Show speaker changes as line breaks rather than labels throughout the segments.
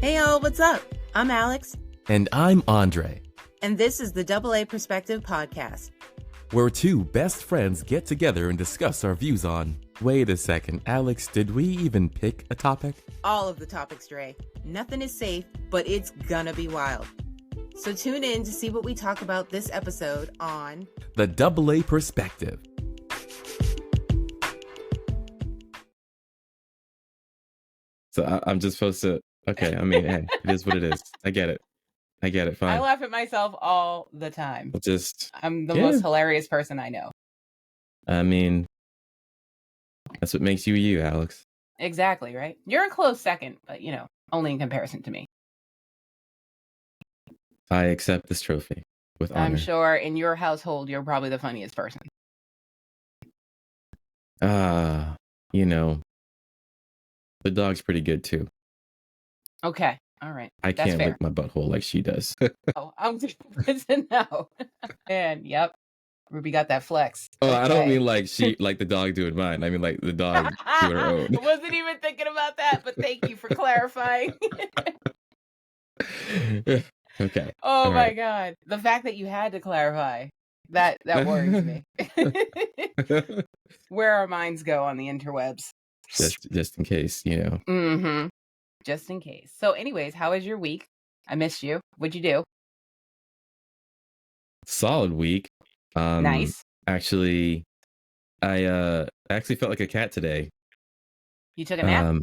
Hey y'all, what's up? I'm Alyx.
And I'm Andre.
And this is the AA Perspective Podcast,
where two best friends get together and discuss our views on... Wait a second, Alyx, did we even pick a topic?
All of the topics, Drae. Nothing is safe, but it's gonna be wild. So tune in to see what we talk about this episode on...
The AA Perspective.
So I'm just supposed to... Okay, I mean, hey, it is what it is. I get it, fine.
I laugh at myself all the time. I'm the most hilarious person I know.
I mean, that's what makes you you, Alyx.
Exactly, right? You're a close second, but, only in comparison to me.
I accept this trophy with honor.
I'm sure in your household, you're probably the funniest person.
The dog's pretty good, too.
Okay. All right.
That's can't fair. Lick my butthole like she does.
Oh, I'm good to know. And yep, Ruby got that flex.
Oh, okay. I don't mean like the dog doing mine. I mean like the dog doing her own.
I wasn't even thinking about that, but thank you for clarifying.
Okay.
Oh my God. The fact that you had to clarify, that worries me. Where our minds go on the interwebs.
Just in case,
Mm-hmm. Just in case. So anyways, how was your week? I missed you. What'd you do?
Solid week.
Nice.
Actually, I actually felt like a cat today.
You took a nap?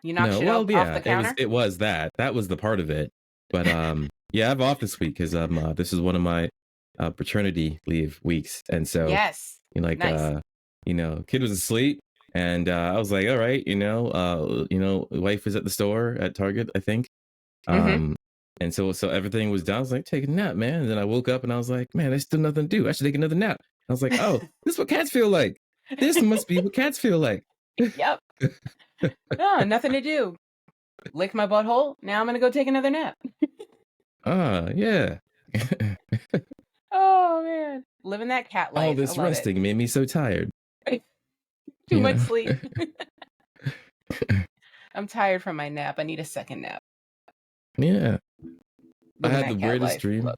You knocked shit off the counter?
It was that. That was the part of it. But yeah, I'm off this week because this is one of my paternity leave weeks. And so
yes.
Nice. Kid was asleep. And I was like, all right, wife is at the store at Target, I think.
Mm-hmm.
And so everything was down. I was like, take a nap, man. And then I woke up and I was like, man, there's still nothing to do. I should take another nap. I was like, oh, this is what cats feel like. This must be what cats feel like.
Yep. No, nothing to do. Lick my butthole. Now I'm going to go take another nap.
Yeah.
Oh, man. Living that cat life.
All this resting made me so tired.
Too much sleep. I'm tired from my nap. I need a second nap.
Yeah. I had the weirdest dream.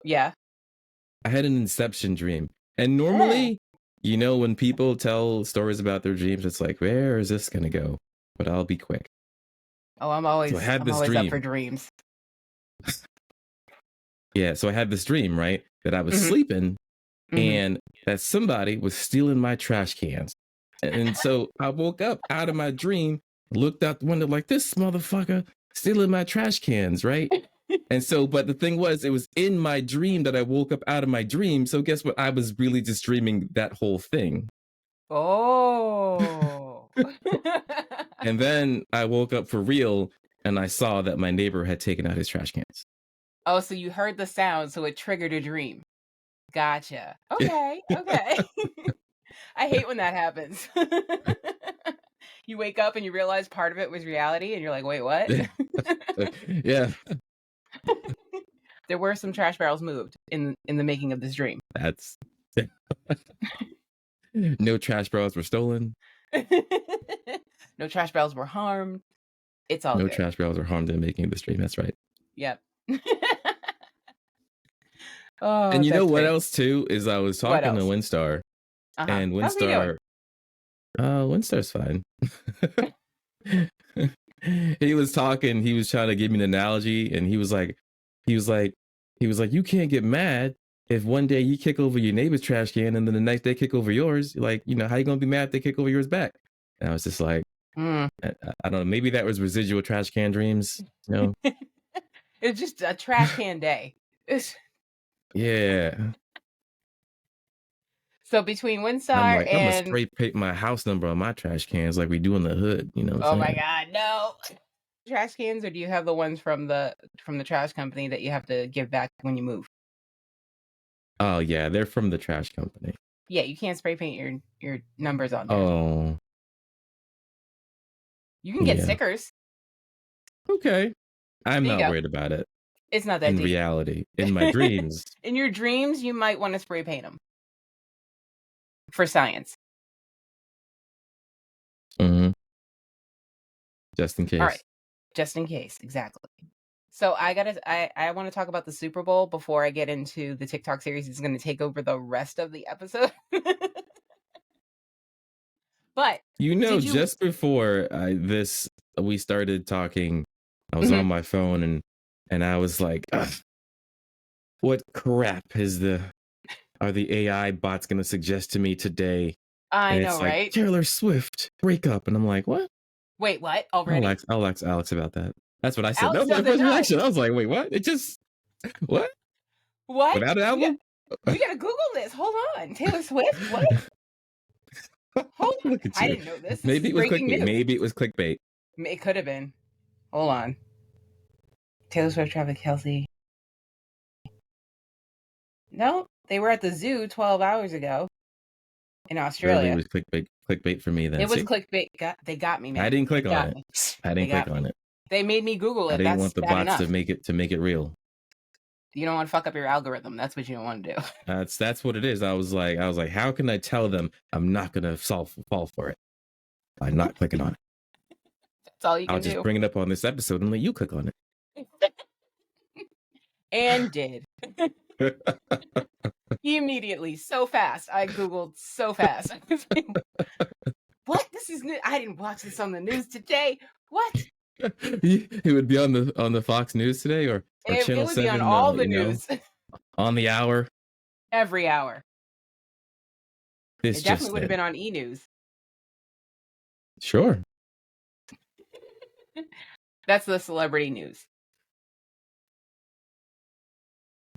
Yeah.
I had an Inception dream. And normally, when people tell stories about their dreams, it's like, where is this going to go? But I'll be quick.
Oh, I'm always up for dreams.
Yeah, so I had this dream, right? That I was sleeping and that somebody was stealing my trash cans. And so I woke up out of my dream, looked out the window like, this motherfucker stealing my trash cans, right? And so, but the thing was, it was in my dream that I woke up out of my dream. So guess what? I was really just dreaming that whole thing.
Oh.
And then I woke up for real and I saw that my neighbor had taken out his trash cans.
Oh, so you heard the sound, so it triggered a dream. Gotcha. Okay. I hate when that happens. You wake up and you realize part of it was reality and you're like, wait, what?
Yeah.
There were some trash barrels moved in the making of this dream.
That's no trash barrels were stolen.
No trash barrels were harmed. It's all good.
Trash barrels were harmed in the making of this dream. That's right.
Yep. Oh,
and you know what else too is I was talking to Windstar. And Windstar's fine. He was talking, he was trying to give me an analogy, and he was like, you can't get mad if one day you kick over your neighbor's trash can and then the next day kick over yours. Like, how you gonna be mad if they kick over yours back? And I was just like, I don't know, maybe that was residual trash can dreams,
It's just a trash can day.
Yeah.
So between Windstar and...
I'm gonna spray paint my house number on my trash cans like we do in the hood,
Oh my God, no. Trash cans, or do you have the ones from the trash company that you have to give back when you move?
Oh yeah, they're from the trash company.
Yeah, you can't spray paint your numbers on there.
Oh.
You can get stickers.
Okay. I'm not worried about it.
It's not that
deep.
In
reality. In my dreams.
In your dreams, you might want to spray paint them. For science.
Mm-hmm. Just in case.
All right. Just in case, exactly. So I want to talk about the Super Bowl before I get into the TikTok series. It's going to take over the rest of the episode. But did you?
just before we started talking, I was on my phone and I was like, "Ugh, what crap are the AI bots going to suggest to me today?"
I
And
know,
it's like,
right?
Taylor Swift breakup, and I'm like, what?
Wait, what? Already?
I'll ask Alex about that. That's what I said.
Alex
That was my
doesn't
first
know.
reaction. I was like, wait, what? It just what?
What?
Without an album?
We gotta Google this. Hold on. Taylor Swift? What? Hold on.
Look at
I
you.
didn't know this.
Maybe
This
it was
breaking
clickbait.
news.
Maybe it was clickbait.
It could have been. Hold on. Taylor Swift, Travis Kelce. No, they were at the zoo 12 hours ago in Australia.
It was clickbait for me then.
It was clickbait. They got me, man.
I didn't click on it.
Me.
I didn't click on it.
They made me Google it.
I didn't
That's
want the
bad
bots
enough.
to make it real.
You don't want to fuck up your algorithm. That's what you don't want to do.
That's what it is. I was like, how can I tell them I'm not gonna fall for it by not clicking on it?
That's all you can do.
I'll just bring it up on this episode and let you click on it.
And did. Immediately, so fast. I Googled so fast. What? This is new. I didn't watch this on the news today. What?
It would be on the Fox News today or Channel 7.
It would be on all the news.
On the hour.
Every hour.
It
definitely would have been on E! News.
Sure.
That's the celebrity news.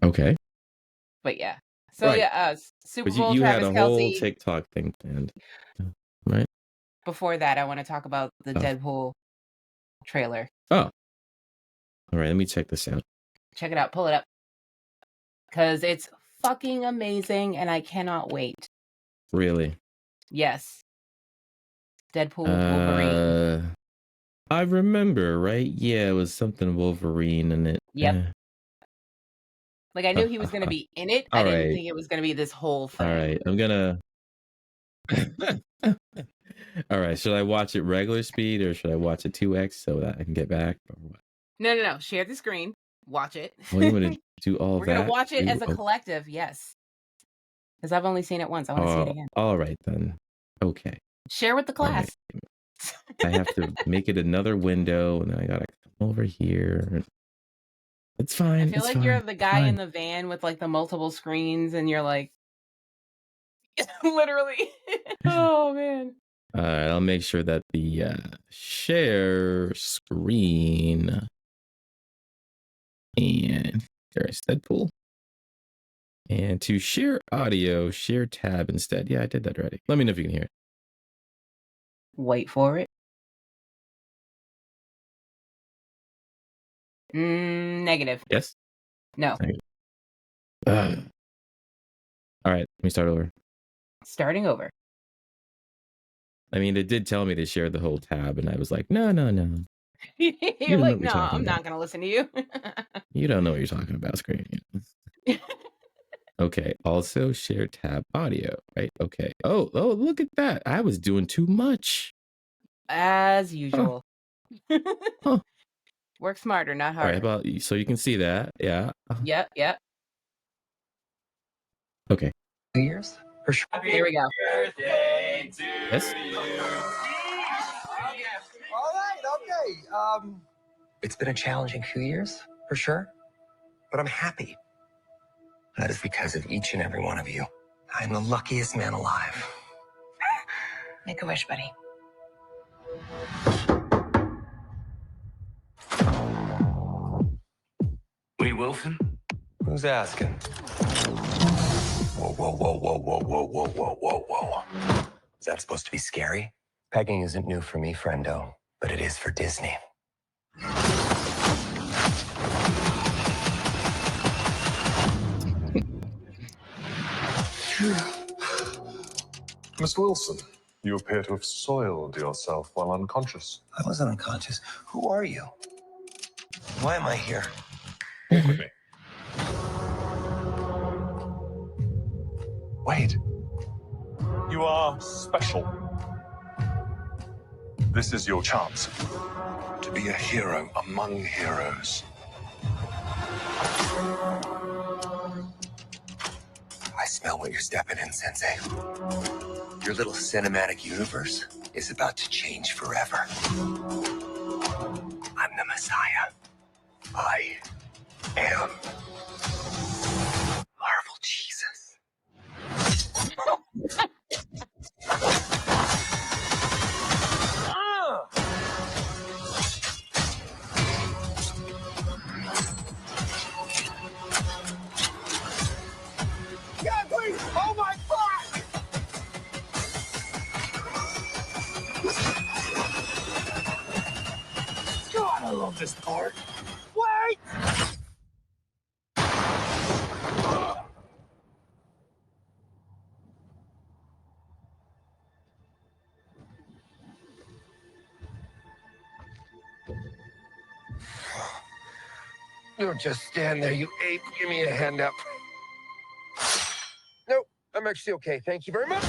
Okay.
But yeah. So
right.
yeah, Super Bowl,
you
Travis
had a
Kelce.
whole TikTok thing planned, right?
Before that, I want to talk about the Deadpool trailer.
Oh. All right, let me check this out.
Check it out. Pull it up. Because it's fucking amazing and I cannot wait.
Really?
Yes. Deadpool Wolverine.
I remember, right? Yeah, it was something Wolverine in it.
Yep. Like, I knew he was going to be in it. I didn't think it was going to be this whole thing.
All right, I'm going to... All right, should I watch it regular speed or should I watch it 2x so that I can get back? Or what?
No. Share the screen. Watch it.
Well, you want to do all
We're
that?
We're going to watch it as a collective, yes. Because I've only seen it once. I want to see it again.
All right, then. Okay.
Share with the class.
Right. I have to make it another window, and then I got to come over here. It's fine.
I feel like you're the guy in the van with, like, the multiple screens, and you're like... Literally. Oh, man.
All right, I'll make sure that the share screen and there's Deadpool. And to share audio, share tab instead. Yeah, I did that already. Let me know if you can hear it.
Wait for it. Negative.
Yes?
No.
All right, let me start over.
Starting over.
I mean, it did tell me to share the whole tab, and I was like, no.
You're like, no, I'm not going to listen to you.
You don't know what you're talking about, screen. Okay, also share tab audio, right? Okay. Oh, look at that. I was doing too much.
As usual.
Huh.
Work smarter, not harder.
All right, so you can see that. Yeah.
Yep.
Okay.
2 years? For sure.
Here we go.
Yes.
All right, okay. It's been a challenging few years, for sure. But I'm happy. That is because of each and every one of you. I'm the luckiest man alive.
Make a wish, buddy.
Wait, Wilson?
Who's asking? Whoa. Is that supposed to be scary? Pegging isn't new for me, friendo, but it is for Disney.
Miss Wilson, you appear to have soiled yourself while unconscious.
I wasn't unconscious. Who are you? Why am I here?
Walk with me. Wait. You are special. This is your chance to be a hero among heroes.
I smell what you're stepping in, Sensei. Your little cinematic universe is about to change forever. I'm the Messiah. I am Marvel Jesus. God, please! Oh my God! God, I love this part. Wait! Don't just stand there, you ape. Give me a hand up. Nope, I'm actually okay. Thank you very much.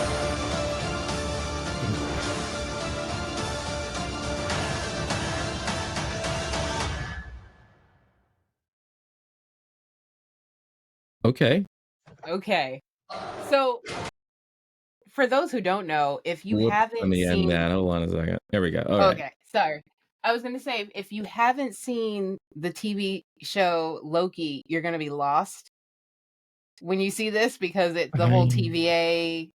Okay.
Okay. So, for those who don't know, if you
Whoops. Let
haven't
me end
seen.
that. Hold on a second. There we go. All right.
Okay, sorry. I was going to say, if you haven't seen the TV show Loki, you're going to be lost when you see this because the whole TVA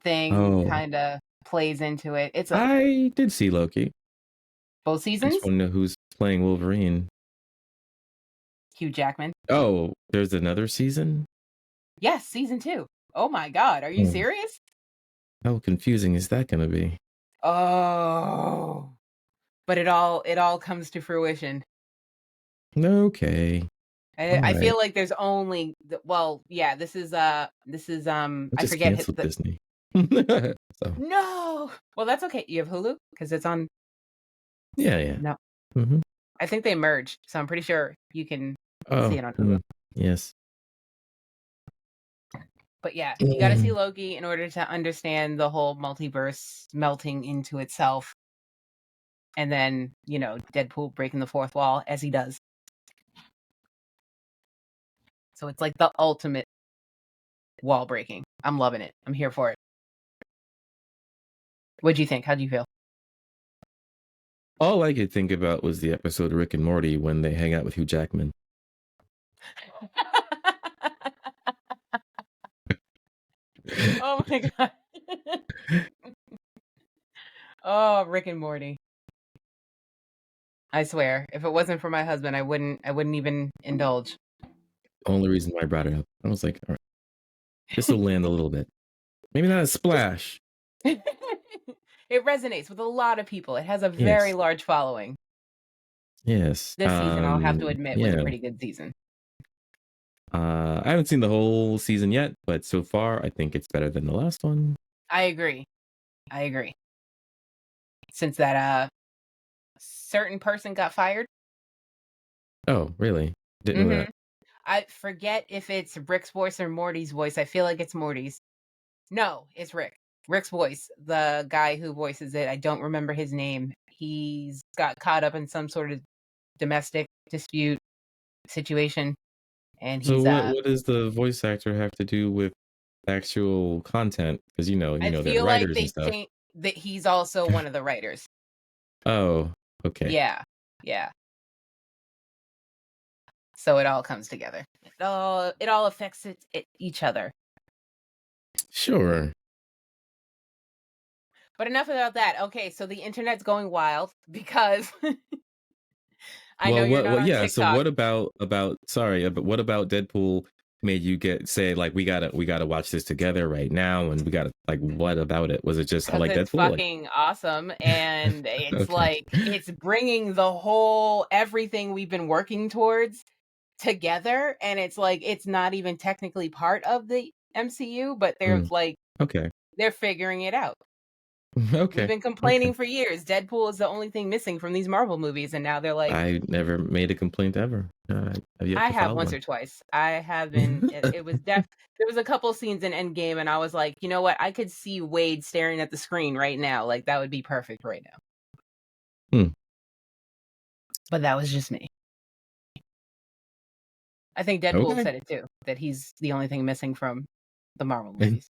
thing
Oh,
kind of plays into it. It's
I did see Loki.
both
I
seasons.
just want to know who's playing Wolverine.
Hugh Jackman.
Oh, there's another season?
Yes, season 2. Oh my God, are you serious?
How confusing is that going to be?
Oh, but it all comes to fruition.
Okay.
I feel like there's only this is I
Just
forget
canceled
the
Disney. So,
no. Well, that's okay. You have Hulu because it's on.
yeah.
No,
Mm-hmm.
I think they merged, so I'm pretty sure you can
Oh,
see it on Hulu.
yes.
But yeah, you got to see Loki in order to understand the whole multiverse melting into itself, and then Deadpool breaking the fourth wall as he does. So it's like the ultimate wall breaking. I'm loving it. I'm here for it. What'd you think? How'd you feel?
All I could think about was the episode of Rick and Morty when they hang out with Hugh Jackman.
Oh my God. Oh, Rick and Morty. I swear, if it wasn't for my husband, I wouldn't even indulge.
Only reason why I brought it up. I was like, all right, this will land a little bit. Maybe not a splash.
It resonates with a lot of people. It has a very large following.
Yes.
This season, I'll have to admit, was a pretty good season.
I haven't seen the whole season yet, but so far, I think it's better than the last one.
I agree. Since that certain person got fired.
Oh, really? Didn't know that.
I forget if it's Rick's voice or Morty's voice. I feel like it's Morty's. No, it's Rick. Rick's voice. The guy who voices it. I don't remember his name. He's got caught up in some sort of domestic dispute situation. And he's
what does the voice actor have to do with actual content? Because
I
they're
feel like
writers
they
and stuff.
think that he's also one of the writers.
Oh, okay.
Yeah. So it all comes together. It all affects each other.
Sure.
But enough about that. Okay, so the internet's going wild because I know you're not on TikTok.
So what about what about Deadpool made you say like we gotta watch this together right now, and we gotta like, what about it? Was it just I like
it's
Deadpool?
fucking awesome, and it's
Okay.
like it's bringing the whole everything we've been working towards together, and it's like it's not even technically part of the MCU, but they're like
Okay.
they're figuring it out. We've
Okay.
been complaining for years. Deadpool is the only thing missing from these Marvel movies, and now they're like,
I never made a complaint ever. I've yet
I
to
have
file
once
one.
or twice. I have been. It was there was a couple scenes in Endgame, and I was like, you know what? I could see Wade staring at the screen right now. Like that would be perfect right now.
Hmm.
But that was just me. I think Deadpool
Okay.
said it too, that he's the only thing missing from the Marvel movies.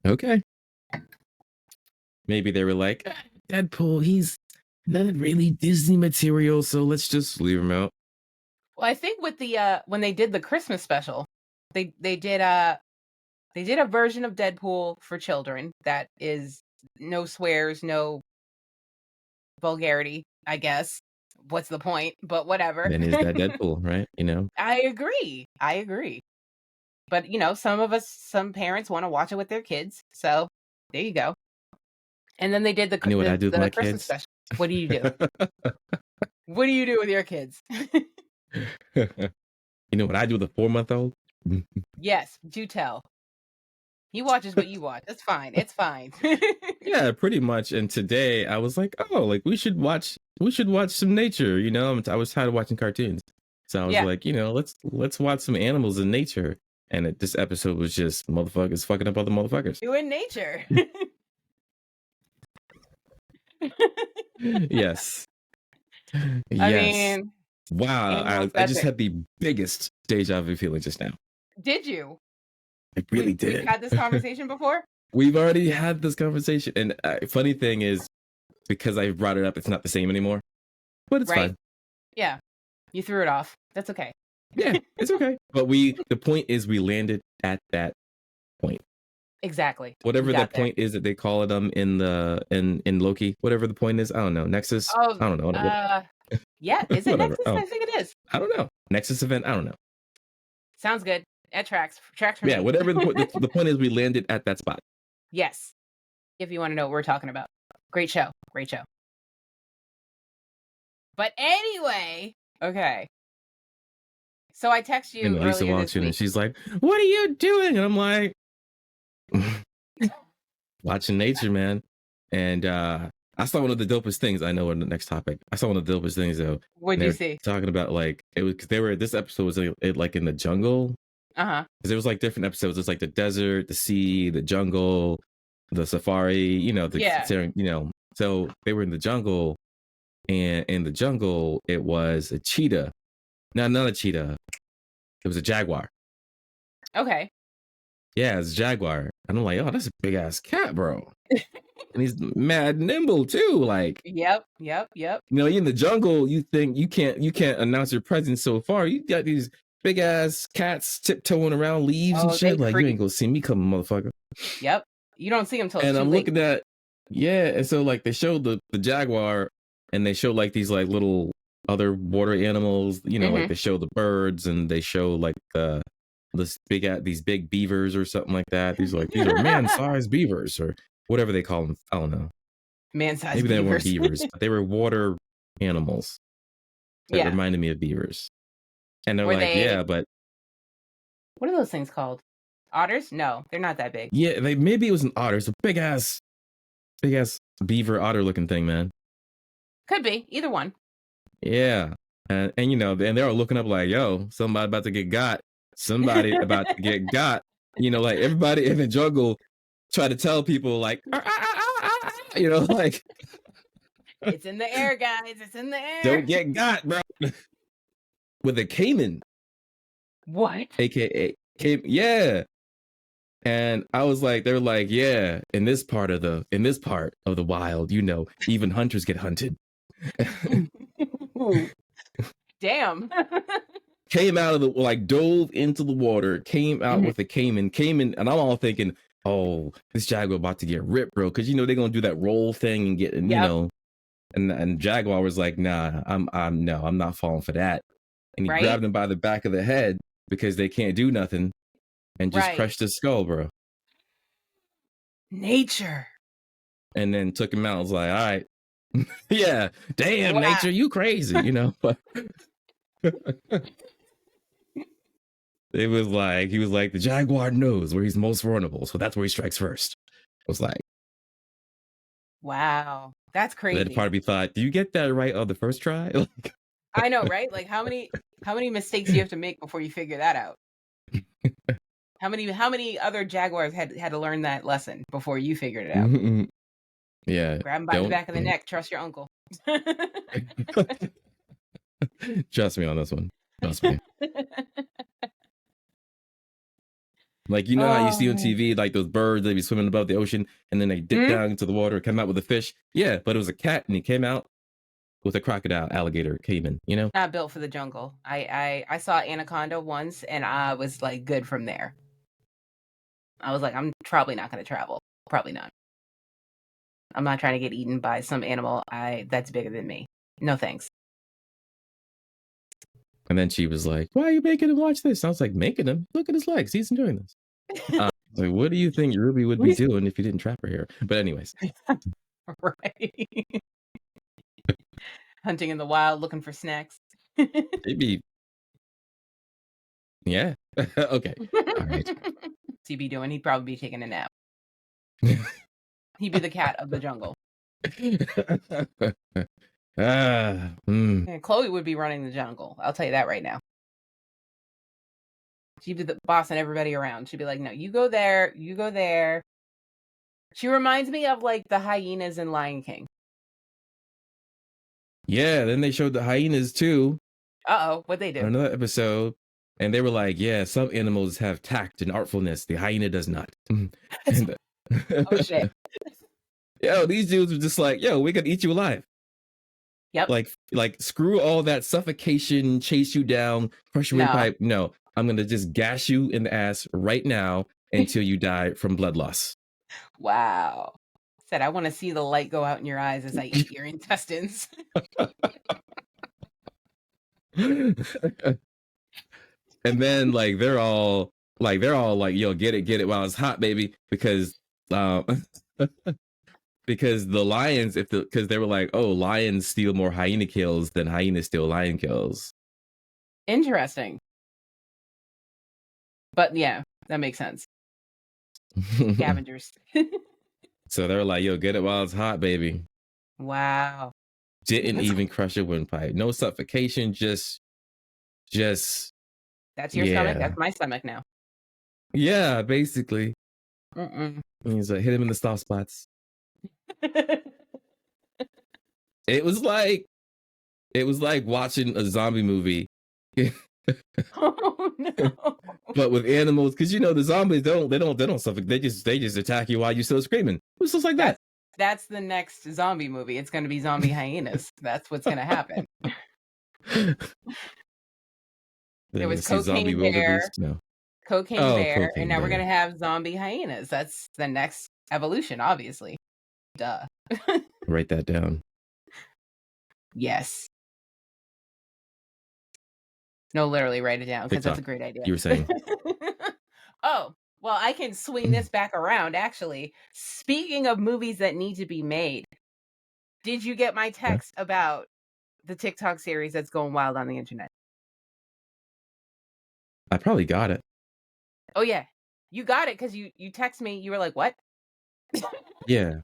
Okay. Maybe they were like, Deadpool, he's not really Disney material, so let's just leave him out.
Well, I think with the when they did the Christmas special, they did a version of Deadpool for children that is no swears, no vulgarity, I guess. What's the point? But whatever.
Then is that Deadpool, right? You know?
I agree. But some parents want to watch it with their kids. So there you go. And then they did
You know what I do with my
Christmas
kids?
special. What do you do? What do you do with your kids?
You know what I do with a 4-month-old?
Yes, do tell. He watches what you watch. It's fine. It's fine.
Yeah, pretty much. And today I was like, oh, like we should watch some nature. You know, I was tired of watching cartoons, so I was like, you know, let's watch some animals in nature. And this episode was just motherfuckers fucking up other motherfuckers.
You in nature.
Yes.
I
Yes.
mean,
Wow.
animals,
I
that's
just
it.
had the biggest deja vu feeling just now.
Did you?
I really
We've
did.
had this conversation before?
We've already had this conversation. And funny thing is, because I brought it up, it's not the same anymore. But it's fine.
Yeah. You threw it off. That's okay.
Yeah, it's okay. But the point is we landed at that point.
Exactly.
Whatever that point is that they call it in Loki, whatever the point is, I don't know. Nexus?
Oh,
I don't know.
yeah, is it
Whatever.
Nexus?
Oh.
I think it is.
I don't know. Nexus event? I don't know.
Sounds good. That tracks for me.
Yeah, whatever the point is, we landed at that spot.
Yes. If you want to know what we're talking about. Great show. But anyway, okay. So I text you
And Lisa
earlier
walks
this
in
week.
and she's like, "What are you doing?" And I'm like, "Watching nature, man." And I saw one of the dopest things. I know in the next topic. I saw one of the dopest things though.
What'd you see?
Talking about like it was because this episode was like in the jungle.
Uh-huh.
Because there was like different episodes. It's like the desert, the sea, the jungle, the safari. You know, So they were in the jungle, and in the jungle it was a cheetah. No, not a cheetah. It was a jaguar.
Okay.
Yeah, it's a jaguar. And I'm like, oh, that's a big ass cat, bro. And he's mad nimble too. Like,
Yep.
You know, in the jungle, you think you can't announce your presence so far. You got these big ass cats tiptoeing around leaves and shit. Like, you ain't gonna see me coming, motherfucker.
Yep. You don't see him till it's
And
too
I'm
late.
looking at, and so like they showed the jaguar, and they show like these like little other water animals. You know, like they show the birds, and they show like these big beavers or something like that. These are man-sized beavers or whatever they call them. I don't know.
Man-sized
Maybe
beavers.
they weren't beavers, but they were water animals that reminded me of beavers. And they're but
what are those things called? Otters? No, they're not that big.
Yeah, maybe it was an otter. It's a big ass beaver otter looking thing, man.
Could be either one.
Yeah, and you know, and they're all looking up like, yo, somebody about to get got. Somebody about to get got. You know, like everybody in the jungle try to tell people like, you know, like
it's in the air, guys. It's in the air.
Don't get got, bro. With a caiman.
What?
AKA caiman. Yeah. And I was like, they're like, yeah, in this part of the wild, you know, even hunters get hunted.
Damn.
Came out of dove into the water, came out with a caiman, and I'm all thinking, oh, this jaguar about to get ripped, bro, because you know they're gonna do that roll thing and get, you know, and Jaguar was like, nah, I'm not falling for that, and he grabbed him by the back of the head because they can't do nothing, and just crushed his skull, bro.
Nature.
And then took him out. I was like, all right, yeah, damn, nature, you crazy, you know. But It was like, he was like, the jaguar knows where he's most vulnerable, so that's where he strikes first. I was like,
Wow, that's
that
crazy.
part of me thought, do you get that right on the first try?
I know, right? Like how many mistakes do you have to make before you figure that out? How many other jaguars had to learn that lesson before you figured it out?
Yeah.
Grab him by the back of the neck. Trust your uncle.
Trust me on this one. Trust me. Like, you know how you see on TV, like those birds, they be swimming above the ocean and then they dip down into the water, come out with a fish. Yeah, but it was a cat and he came out with a crocodile, alligator came in, you know?
Not built for the jungle. I saw anaconda once and I was like good from there. I was like, I'm probably not going to travel. Probably not. I'm not trying to get eaten by some animal that's bigger than me. No thanks.
And then she was like, why are you making him watch this? I was like, making him? Look at his legs. He's enjoying this. Like, what do you think Ruby would be doing if you didn't trap her here? But anyways.
Right. Hunting in the wild, looking for snacks.
Maybe. Yeah. Okay. All right.
What's he be doing? He'd probably be taking a nap. He'd be the cat of the jungle. And Chloe would be running the jungle. I'll tell you that right now. She'd be the boss and everybody around. She'd be like, no, you go there. You go there. She reminds me of like the hyenas in Lion King.
Yeah, then they showed the hyenas too.
Uh-oh, what'd they do?
Another episode. And they were like, yeah, some animals have tact and artfulness. The hyena does not. And,
oh, shit.
Yo, these dudes were just like, yo, we could eat you alive.
Yep.
Like screw all that suffocation, chase you down, crush your windpipe. No, I'm going to just gas you in the ass right now until you die from blood loss.
Wow. Said, I want to see the light go out in your eyes as I eat your intestines.
And then like they're all like, yo, get it while it's hot, baby, because because the lions, because they were like, oh, lions steal more hyena kills than hyenas steal lion kills.
Interesting. But yeah, that makes sense. Scavengers.
So they're like, yo, get it while it's hot, baby.
Wow.
Didn't even crush a windpipe. No suffocation, just
that's your stomach. That's my stomach now.
Yeah, basically. He's like, hit him in the soft spots. It was like watching a zombie movie.
Oh no!
But with animals, because you know the zombies they don't suffocate. They just attack you while you're still screaming. It was just like that.
That's the next zombie movie. It's going to be zombie hyenas. That's what's going to happen. There was Cocaine Bear, Cocaine Bear, and now we're going to have zombie hyenas. That's the next evolution, obviously. Duh.
Write that down.
Yes. No, literally write it down because that's a great idea.
You were saying.
Oh, well, I can swing this back around, actually. Speaking of movies that need to be made, did you get my text about the TikTok series that's going wild on the internet?
I probably got it.
Oh, yeah. You got it because you text me. You were like, what?
Yeah.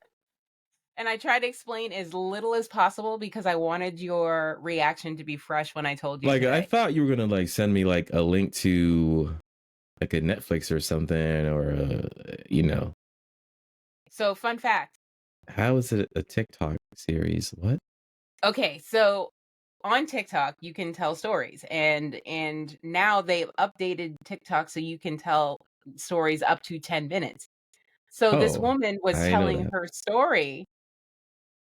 And I tried to explain as little as possible because I wanted your reaction to be fresh when I told you.
Like,
today.
I thought you were going to like send me like a link to like a Netflix or something, or you know.
So, fun fact.
How is it a TikTok series? What?
Okay, so on TikTok you can tell stories, and now they've updated TikTok so you can tell stories up to 10 minutes. So this woman was telling her story,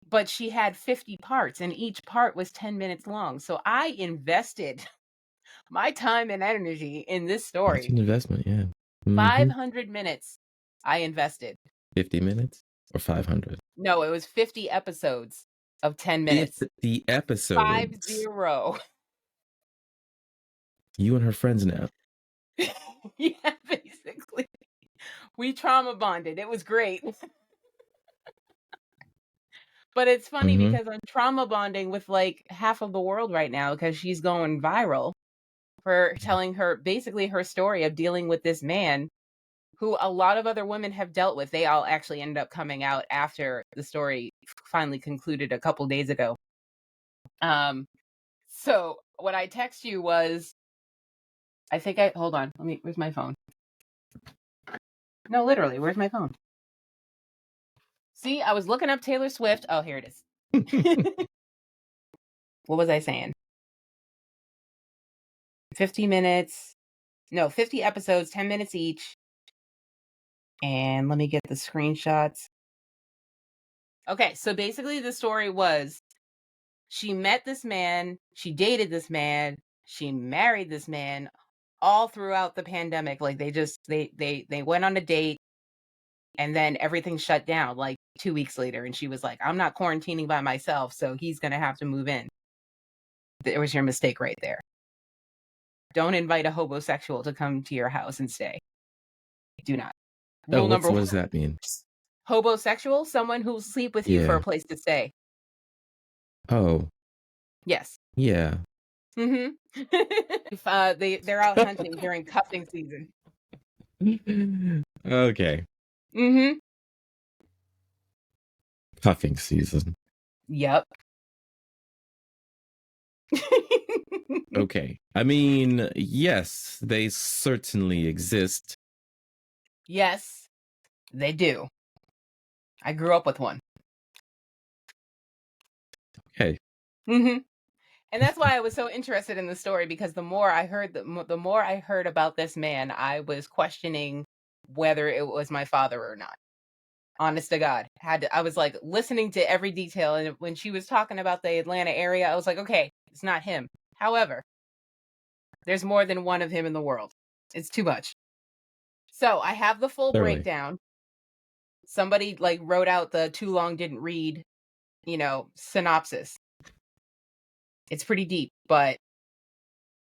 but she had 50 parts and each part was 10 minutes long. So I invested my time and energy in this story.
That's an investment, yeah.
500 minutes I invested.
50 minutes or 500?
No, it was 50 episodes of 10 minutes.
50 episodes.
50.
You and her friends now.
Yeah, basically. We trauma bonded. It was great. But it's funny because I'm trauma bonding with like half of the world right now because she's going viral for telling her basically her story of dealing with this man who a lot of other women have dealt with. They all actually ended up coming out after the story finally concluded a couple days ago. So what I text you was, hold on, where's my phone? No, literally, where's my phone? See, I was looking up Taylor Swift. Oh, here it is. What was I saying? 50 episodes, 10 minutes each. And let me get the screenshots. Okay, so basically the story was she met this man, she dated this man, she married this man all throughout the pandemic. Like they went on a date and then everything shut down like 2 weeks later. And she was like, I'm not quarantining by myself, so he's going to have to move in. There was your mistake right there. Don't invite a homosexual to come to your house and stay. Do not. Rule number
what
one.
does that mean?
Homosexual, someone who'll sleep with you for a place to stay.
Oh.
Yes.
Yeah.
Mm-hmm. They're out hunting during cuffing season.
Okay.
Mm-hmm.
Cuffing season.
Yep.
Okay. I mean, yes, they certainly exist.
Yes, they do. I grew up with one.
Okay.
Mm-hmm. And that's why I was so interested in the story, because the more I heard about this man, I was questioning whether it was my father or not. Honest to God, I was like listening to every detail, and when she was talking about the Atlanta area, I was like, okay, it's not him. However, there's more than one of him in the world. It's too much. So I have the full breakdown. Somebody like wrote out the too long didn't read, synopsis. It's pretty deep, but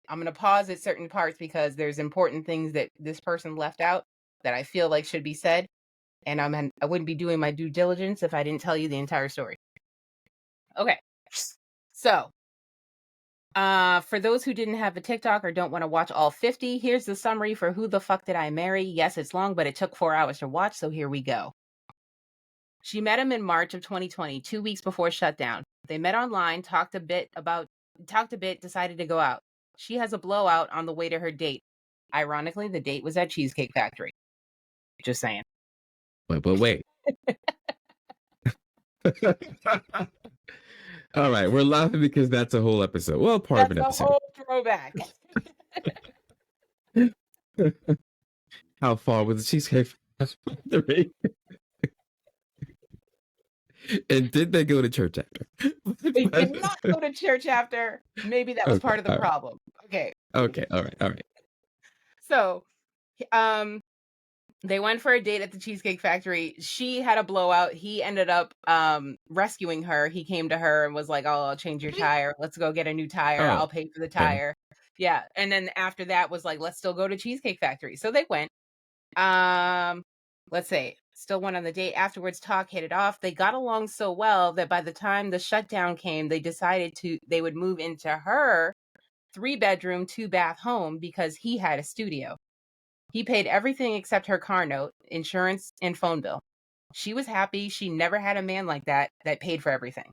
I'm going to pause at certain parts because there's important things that this person left out that I feel like should be said. And I wouldn't be doing my due diligence if I didn't tell you the entire story. Okay. So, for those who didn't have a TikTok or don't want to watch all 50, here's the summary for Who the Fuck Did I Marry? Yes, it's long, but it took 4 hours to watch, so here we go. She met him in March of 2020, 2 weeks before shutdown. They met online, talked a bit, decided to go out. She has a blowout on the way to her date. Ironically, the date was at Cheesecake Factory. Just saying.
Wait. All right, we're laughing because that's a whole episode. Well, part of an episode.
That's a whole throwback.
How far was the Cheesecake Factory? And did they go to church after?
They did not go to church after. Maybe that was part of the problem. Okay.
Okay. All right.
So, they went for a date at the Cheesecake Factory. She had a blowout. He ended up rescuing her. He came to her and was like, "Oh, I'll change your tire. Let's go get a new tire. I'll pay for the tire." Yeah. And then after that was like, "Let's still go to Cheesecake Factory." So they went. Let's say still went on the date. Afterwards, hit it off. They got along so well that by the time the shutdown came, they decided they would move into her 3-bedroom, 2-bath home because he had a studio. He paid everything except her car note, insurance, and phone bill. She was happy. She never had a man like that paid for everything.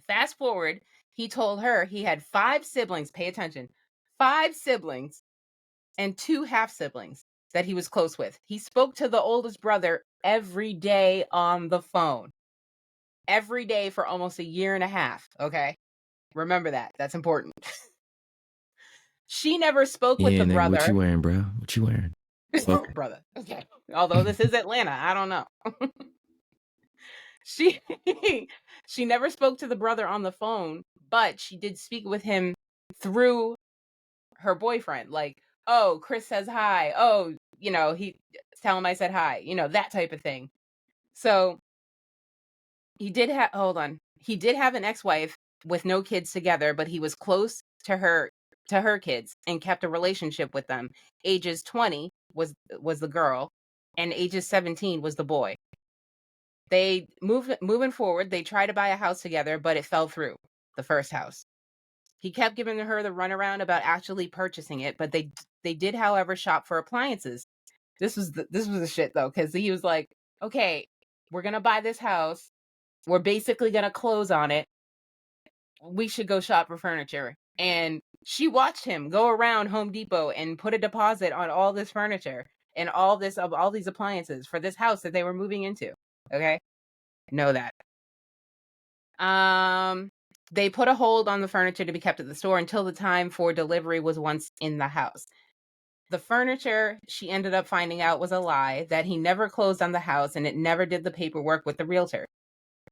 Fast forward, he told her he had 5 siblings. Pay attention. 5 siblings and 2 half-siblings that he was close with. He spoke to the oldest brother every day on the phone. Every day for almost a year and a half, okay? Remember that. That's important. She never spoke with the brother.
What you wearing, bro? What you wearing?
Okay. Brother. Okay. Although this is Atlanta, I don't know. She never spoke to the brother on the phone, but she did speak with him through her boyfriend. Like, "Oh, Chris says hi. Oh, tell him I said hi." That type of thing. So he did have an ex-wife with no kids together, but he was close to her kids and kept a relationship with them. Ages 20 was the girl, and ages 17 was the boy. They moving forward, they tried to buy a house together, but it fell through, the first house. He kept giving her the runaround about actually purchasing it, but they did, however, shop for appliances. This was the shit though, because he was like, okay, we're gonna buy this house. We're basically gonna close on it. We should go shop for furniture. And she watched him go around Home Depot and put a deposit on all this furniture and all these appliances for this house that they were moving into. Okay? Know that. They put a hold on the furniture to be kept at the store until the time for delivery was once in the house. The furniture, she ended up finding out, was a lie, that he never closed on the house and it never did the paperwork with the realtor.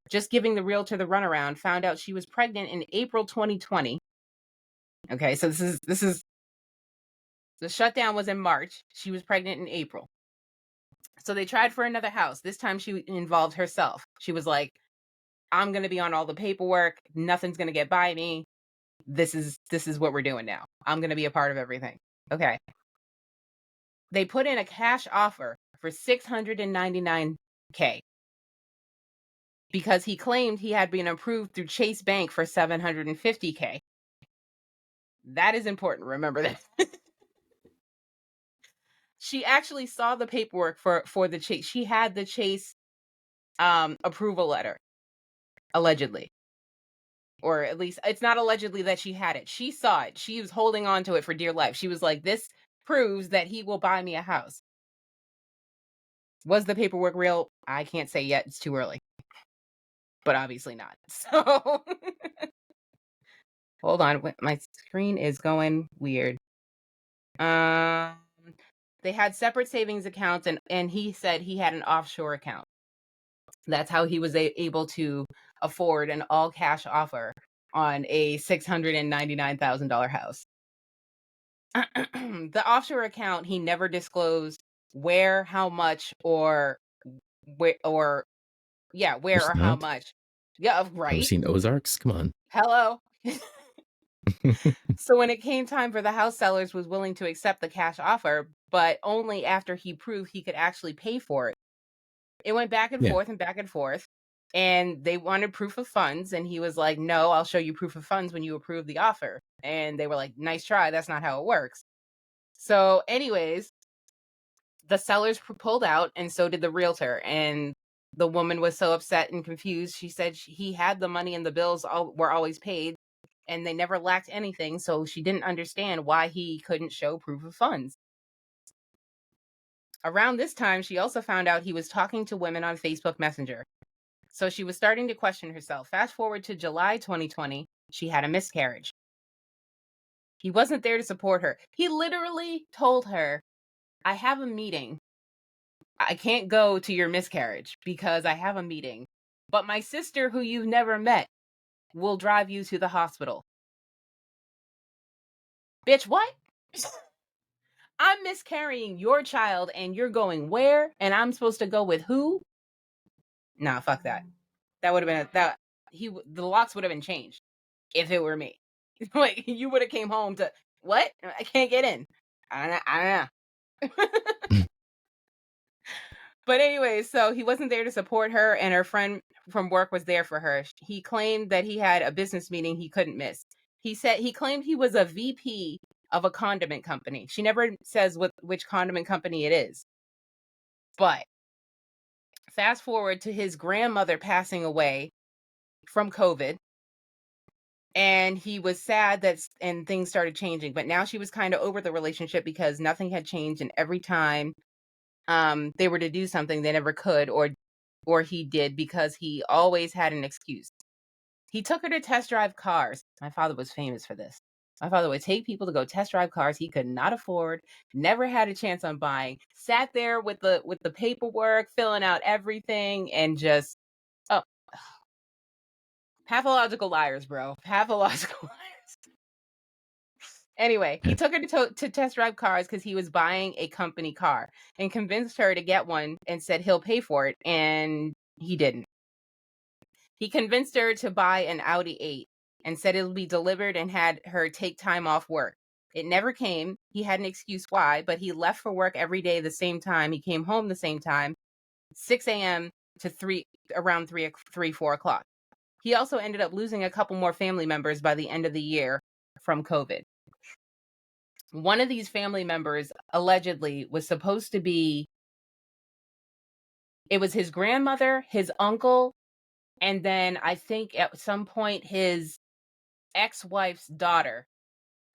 Just giving the realtor the runaround, found out she was pregnant in April 2020. Okay, so this is the shutdown was in March. She was pregnant in April. So they tried for another house. This time she involved herself. She was like, I'm going to be on all the paperwork. Nothing's going to get by me. This is what we're doing now. I'm going to be a part of everything. Okay. They put in a cash offer for $699K because he claimed he had been approved through Chase Bank for $750K. That is important. Remember that. She actually saw the paperwork for the Chase. She had the Chase approval letter, allegedly. Or at least, it's not allegedly that she had it. She saw it. She was holding on to it for dear life. She was like, this proves that he will buy me a house. Was the paperwork real? I can't say yet. It's too early. But obviously not. So, hold on. My screen is going weird. They had separate savings accounts, and he said he had an offshore account. That's how he was able to afford an all-cash offer on a $699,000 house. The offshore account, he never disclosed where, how much, or where, or how much. Yeah, right.
Have you seen Ozarks? Come on.
Hello. So when it came time for the house sellers was willing to accept the cash offer, but only after he proved he could actually pay for it. It went back and forth and back and forth. And they wanted proof of funds. And he was like, no, I'll show you proof of funds when you approve the offer. And they were like, nice try. That's not how it works. So anyways, the sellers pulled out, and so did the realtor. And the woman was so upset and confused. She said he had the money and the bills were always paid, and they never lacked anything. So she didn't understand why he couldn't show proof of funds. Around this time, she also found out he was talking to women on Facebook Messenger. So she was starting to question herself. Fast forward to July 2020, she had a miscarriage. He wasn't there to support her. He literally told her, I have a meeting. I can't go to your miscarriage because I have a meeting. But my sister, who you've never met, will drive you to the hospital. Bitch, what? I'm miscarrying your child and you're going where? And I'm supposed to go with who? Nah, fuck that. That would have been the locks would have been changed if it were me. Like, you would have came home to, what? I can't get in. I don't know. But anyway, so he wasn't there to support her, and her friend from work was there for her. He claimed that he had a business meeting he couldn't miss. He claimed he was a VP of a condiment company. She never says which condiment company it is. But fast forward to his grandmother passing away from COVID. And he was sad and things started changing. But now she was kind of over the relationship because nothing had changed. And every time they were to do something, they never could, or he did, because he always had an excuse. He took her to test drive cars. My father was famous for this. My father would take people to go test drive cars he could not afford, never had a chance on buying, sat there with the paperwork, filling out everything, and just, pathological liars, bro. Pathological liars. Anyway, he took her to test drive cars because he was buying a company car, and convinced her to get one and said he'll pay for it, and he didn't. He convinced her to buy an Audi 8 and said it'll be delivered, and had her take time off work. It never came. He had an excuse why, but he left for work every day the same time. He came home the same time, 6 a.m. to around 4 o'clock. He also ended up losing a couple more family members by the end of the year from COVID. One of these family members allegedly was supposed to be, it was his grandmother, his uncle, and then I think at some point his ex-wife's daughter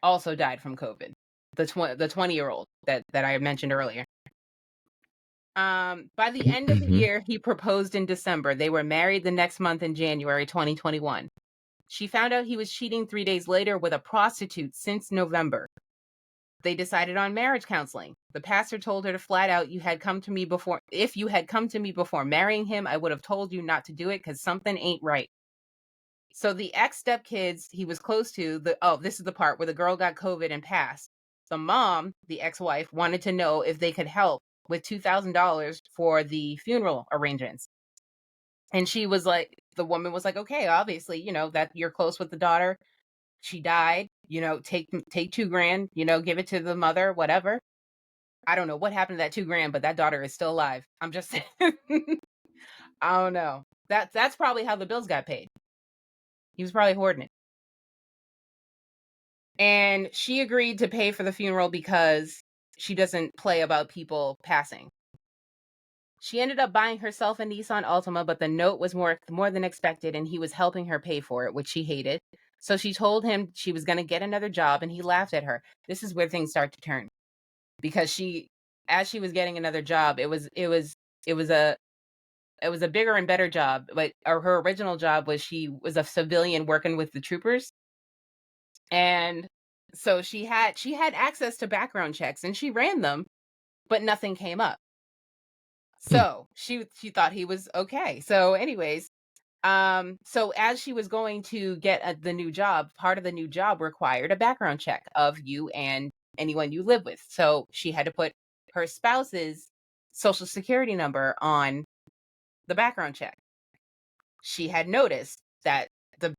also died from COVID. The 20-year-old that I mentioned earlier. By the end of the year, he proposed in December. They were married the next month in January 2021. She found out he was cheating 3 days later with a prostitute since November. They decided on marriage counseling. The pastor told her to flat out, if you had come to me before marrying him, I would have told you not to do it because something ain't right. So the ex-stepkids he was close to, this is the part where the girl got COVID and passed. The mom, the ex-wife, wanted to know if they could help with $2,000 for the funeral arrangements. And she was like, the woman was like, okay, obviously, that you're close with the daughter. She died, take $2,000, give it to the mother, whatever. I don't know what happened to that $2,000, but that daughter is still alive. I'm just saying. I don't know. That's probably how the bills got paid. He was probably hoarding it. And she agreed to pay for the funeral because she doesn't play about people passing. She ended up buying herself a Nissan Altima, but the note was more than expected, and he was helping her pay for it, which she hated. So she told him she was going to get another job, and he laughed at her. This is where things start to turn, because as she was getting another job, it was a bigger and better job, but her original job was she was a civilian working with the troopers. And so she had access to background checks, and she ran them, but nothing came up. So she thought he was okay. So anyways, so as she was going to get the new job, part of the new job required a background check of you and anyone you live with. So she had to put her spouse's social security number on the background check. She had noticed that the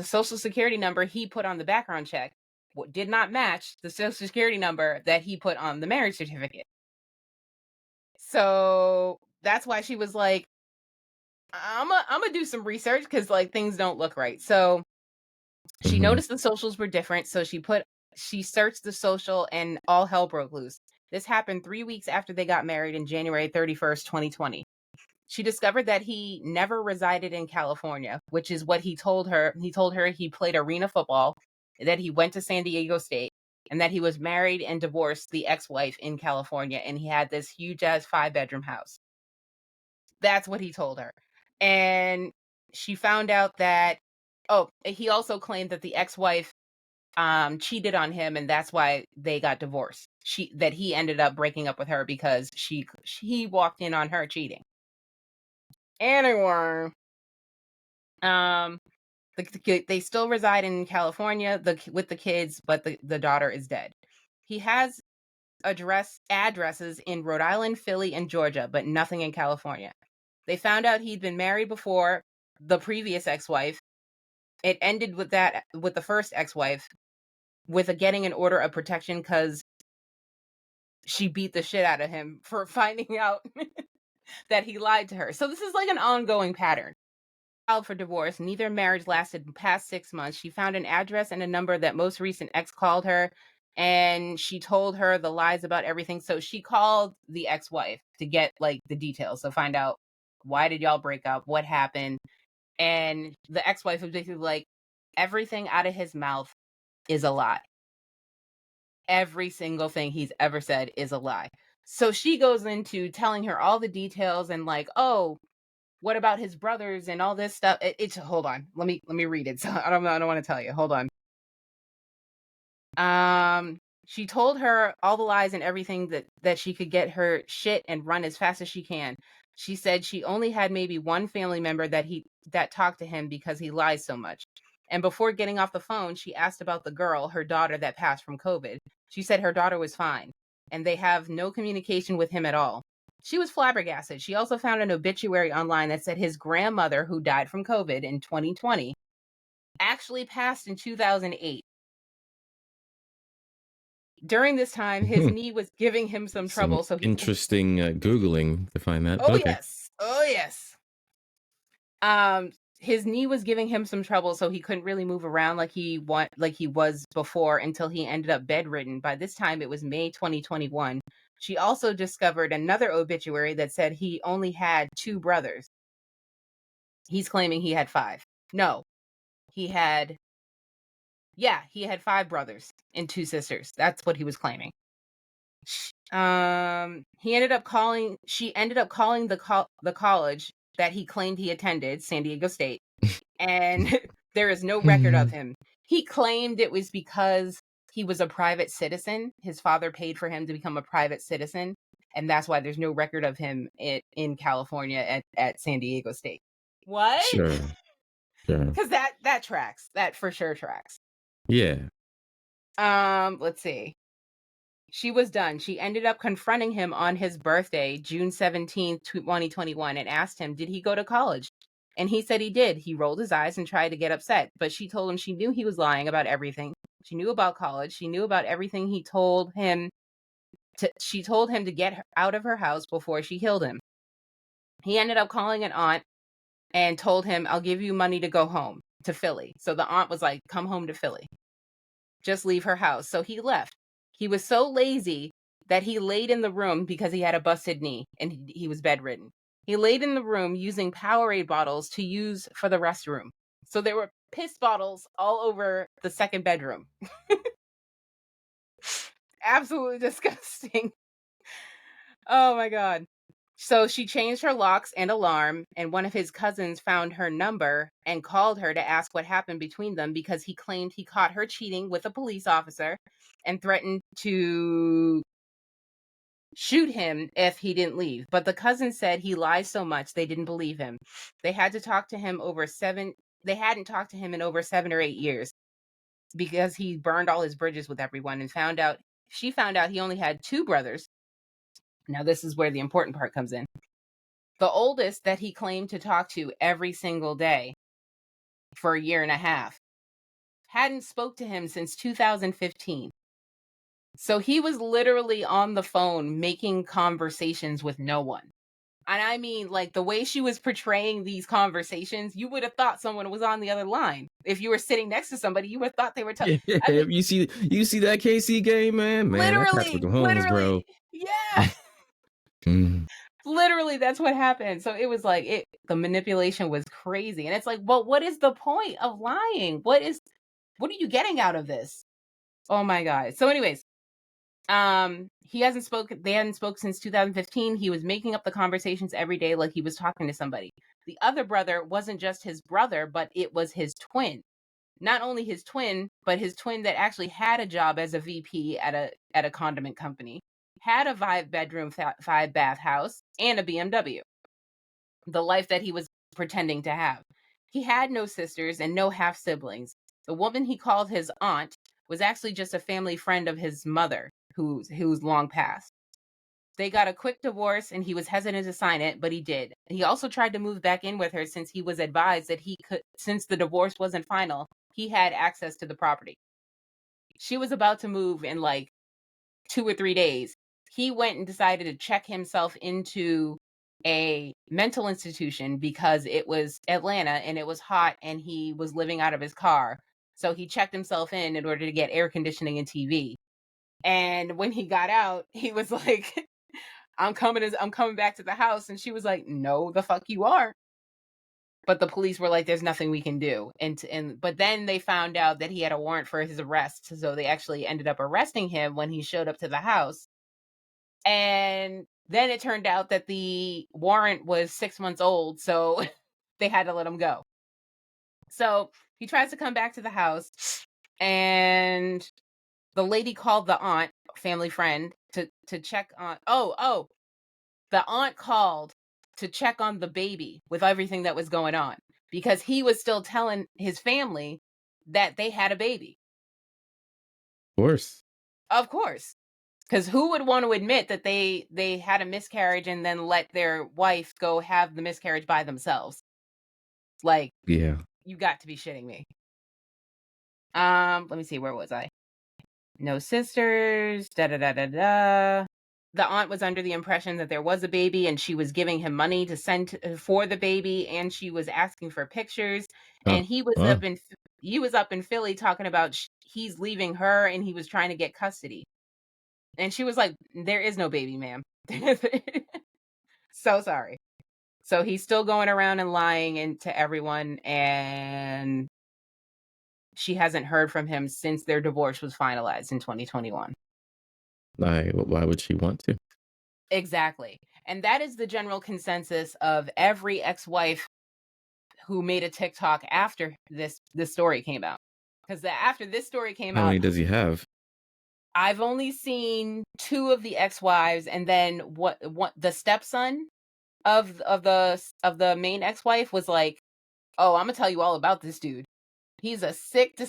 social security number he put on the background check did not match the social security number that he put on the marriage certificate. So that's why she was like, I'm gonna do some research because like things don't look right. So she noticed the socials were different. So she searched the social, and all hell broke loose. This happened 3 weeks after they got married in January 31st, 2020. She discovered that he never resided in California, which is what he told her. He told her he played arena football, that he went to San Diego State, and that he was married and divorced the ex-wife in California, and he had this huge-ass 5-bedroom house. That's what he told her. And she found out that, he also claimed that the ex-wife cheated on him, and that's why they got divorced. That he ended up breaking up with her because he walked in on her cheating. Anyway, they still reside in California with the kids, but the daughter is dead. He has addresses in Rhode Island, Philly, and Georgia, but nothing in California. They found out he'd been married before the previous ex-wife. It ended with the first ex-wife, with getting an order of protection because she beat the shit out of him for finding out that he lied to her. So this is like an ongoing pattern. Filed for divorce. Neither marriage lasted past 6 months. She found an address and a number that most recent ex called her, and she told her the lies about everything. So she called the ex-wife to get like the details, to find out, why did y'all break up? What happened? And the ex-wife was basically like, everything out of his mouth is a lie. Every single thing he's ever said is a lie. So she goes into telling her all the details and like, oh, what about his brothers and all this stuff? It's hold on. Let me read it. So I don't want to tell you. Hold on. She told her all the lies and everything that she could get her shit and run as fast as she can. She said she only had maybe one family member that talked to him because he lies so much. And before getting off the phone, she asked about the girl, her daughter that passed from COVID. She said her daughter was fine, and they have no communication with him at all. She was flabbergasted. She also found an obituary online that said his grandmother, who died from COVID in 2020, actually passed in 2008. During this time, his knee was giving him some trouble. So
interesting Googling to find that.
Oh, okay. Yes. Oh, yes. his knee was giving him some trouble, so he couldn't really move around like he was before until he ended up bedridden. By this time, it was May 2021. She also discovered another obituary that said he only had 2 brothers. He's claiming he had 5. No, he had 5 brothers and 2 sisters. That's what he was claiming. She ended up calling the college that he claimed he attended, San Diego State, and there is no record of him. He claimed it was because he was a private citizen. His father paid for him to become a private citizen, and that's why there's no record of him in California at San Diego State. What?
Sure.
Because that tracks. That for sure tracks.
Yeah.
Let's see. She was done. She ended up confronting him on his birthday, June 17th, 2021, and asked him, did he go to college? And he said he did. He rolled his eyes and tried to get upset, but she told him she knew he was lying about everything. She knew about college. She knew about everything he told him. She told him to get out of her house before she killed him. He ended up calling an aunt and told him, I'll give you money to go home to Philly. So the aunt was like, come home to Philly. Just leave her house. So he left. He was so lazy that he laid in the room because he had a busted knee and he was bedridden. He laid in the room using Powerade bottles to use for the restroom. So there were piss bottles all over the second bedroom. Absolutely disgusting. Oh my God. So she changed her locks and alarm, and one of his cousins found her number and called her to ask what happened between them because he claimed he caught her cheating with a police officer and threatened to shoot him if he didn't leave. But the cousin said he lies so much they didn't believe him. They hadn't talked to him in over 7 or 8 years because he burned all his bridges with everyone and she found out he only had 2 brothers. Now this is where the important part comes in. The oldest that he claimed to talk to every single day for a year and a half hadn't spoke to him since 2015. So he was literally on the phone making conversations with no one. And I mean, like, the way she was portraying these conversations, you would have thought someone was on the other line. If you were sitting next to somebody, you would have thought they were talking. I mean,
you see that KC game, man,
literally,
bro.
Yeah. Literally, that's what happened. So it was like the manipulation was crazy. And it's like, well, what is the point of lying? What are you getting out of this? Oh my God. So anyways, they hadn't spoken since 2015. He was making up the conversations every day like he was talking to somebody. The other brother wasn't just his brother, but it was his twin. Not only his twin, but his twin that actually had a job as a VP at a condiment company, had a 5-bedroom, 5-bath house, and a BMW. The life that he was pretending to have. He had no sisters and no half-siblings. The woman he called his aunt was actually just a family friend of his mother, who's long passed. They got a quick divorce and he was hesitant to sign it, but he did. He also tried to move back in with her since he was advised that since the divorce wasn't final, he had access to the property. She was about to move in like 2 or 3 days. He went and decided to check himself into a mental institution because it was Atlanta and it was hot and he was living out of his car. So he checked himself in order to get air conditioning and TV. And when he got out, he was like, I'm coming back to the house. And she was like, no, the fuck you aren't. But the police were like, there's nothing we can do. But then they found out that he had a warrant for his arrest. So they actually ended up arresting him when he showed up to the house. And then it turned out that the warrant was 6 months old. So they had to let him go. So he tries to come back to the house and the lady called the aunt, family friend, to check on. The aunt called to check on the baby with everything that was going on because he was still telling his family that they had a baby. Of course. Because who would want to admit that they had a miscarriage and then let their wife go have the miscarriage by themselves? Like,
yeah,
you got to be shitting me. Let me see, where was I? No sisters, the aunt was under the impression that there was a baby, and she was giving him money to send for the baby, and she was asking for pictures, and he was up in Philly talking about he's leaving her, and he was trying to get custody. And she was like, there is no baby, ma'am. So sorry. So he's still going around and lying to everyone, and she hasn't heard from him since their divorce was finalized in 2021.
Why would she want to?
Exactly. And that is the general consensus of every ex-wife who made a TikTok after this story came out. Because after this story came out,
how many does he have?
I've only seen 2 of the ex-wives, and then what the stepson of the main ex-wife was like, "Oh, I'm gonna tell you all about this dude. He's a sick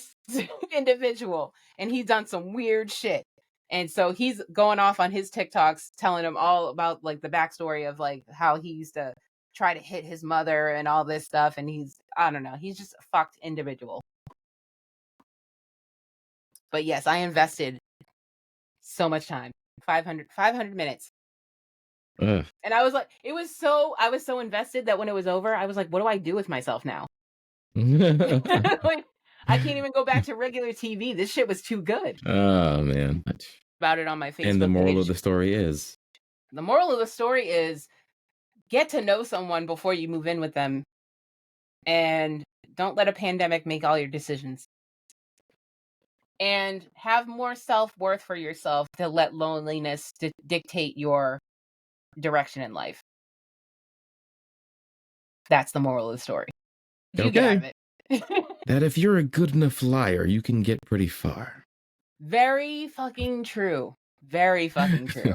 individual, and he's done some weird shit." And so he's going off on his TikToks, telling him all about like the backstory of like how he used to try to hit his mother and all this stuff. And I don't know, he's just a fucked individual. But yes, I invested so much time, 500 minutes.
Ugh.
And I was like, I was so invested that when it was over, I was like, what do I do with myself now? Like, I can't even go back to regular TV. This shit was too good.
Oh man.
About it on my Facebook
And the moral
page.
of the story is?
The moral of the story is get to know someone before you move in with them. And don't let a pandemic make all your decisions. And have more self-worth for yourself to let loneliness dictate your direction in life. That's the moral of the story. You get out of it.
That if you're a good enough liar, you can get pretty far.
Very fucking true. Very fucking true.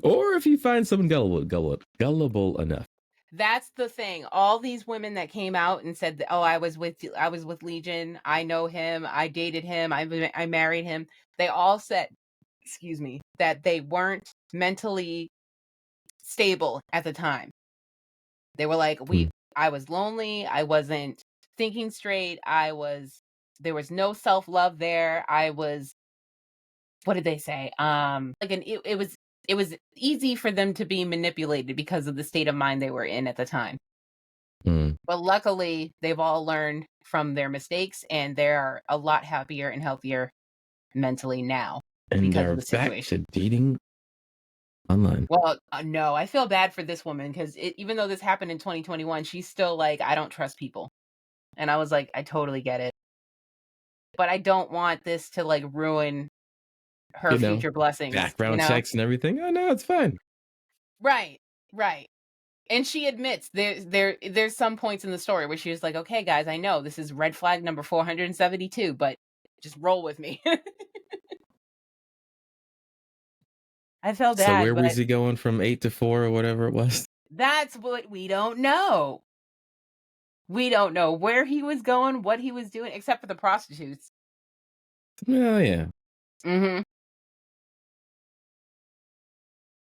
Or if you find someone gullible enough.
That's the thing. All these women that came out and said, "Oh, I was with Legion. I know him. I dated him. I married him." They all said, excuse me, that they weren't mentally stable at the time. They were like, I was lonely. I wasn't thinking straight. There was no self-love there. What did they say? It was easy for them to be manipulated because of the state of mind they were in at the time. But luckily, they've all learned from their mistakes, and they're a lot happier and healthier mentally now.
And they're back to dating online.
Well, no, I feel bad for this woman because even though this happened in 2021, she's still like, I don't trust people. And I was like, I totally get it. But I don't want this to like ruin her future blessings.
Background checks and everything. Oh, no, it's fine.
Right. And she admits there's some points in the story where she was like, okay, guys, I know this is red flag number 472, but just roll with me. I felt bad.
So where was he going from 8 to 4 or whatever it was?
That's what we don't know. We don't know where he was going, what he was doing, except for the prostitutes.
Oh, yeah.
Mm-hmm.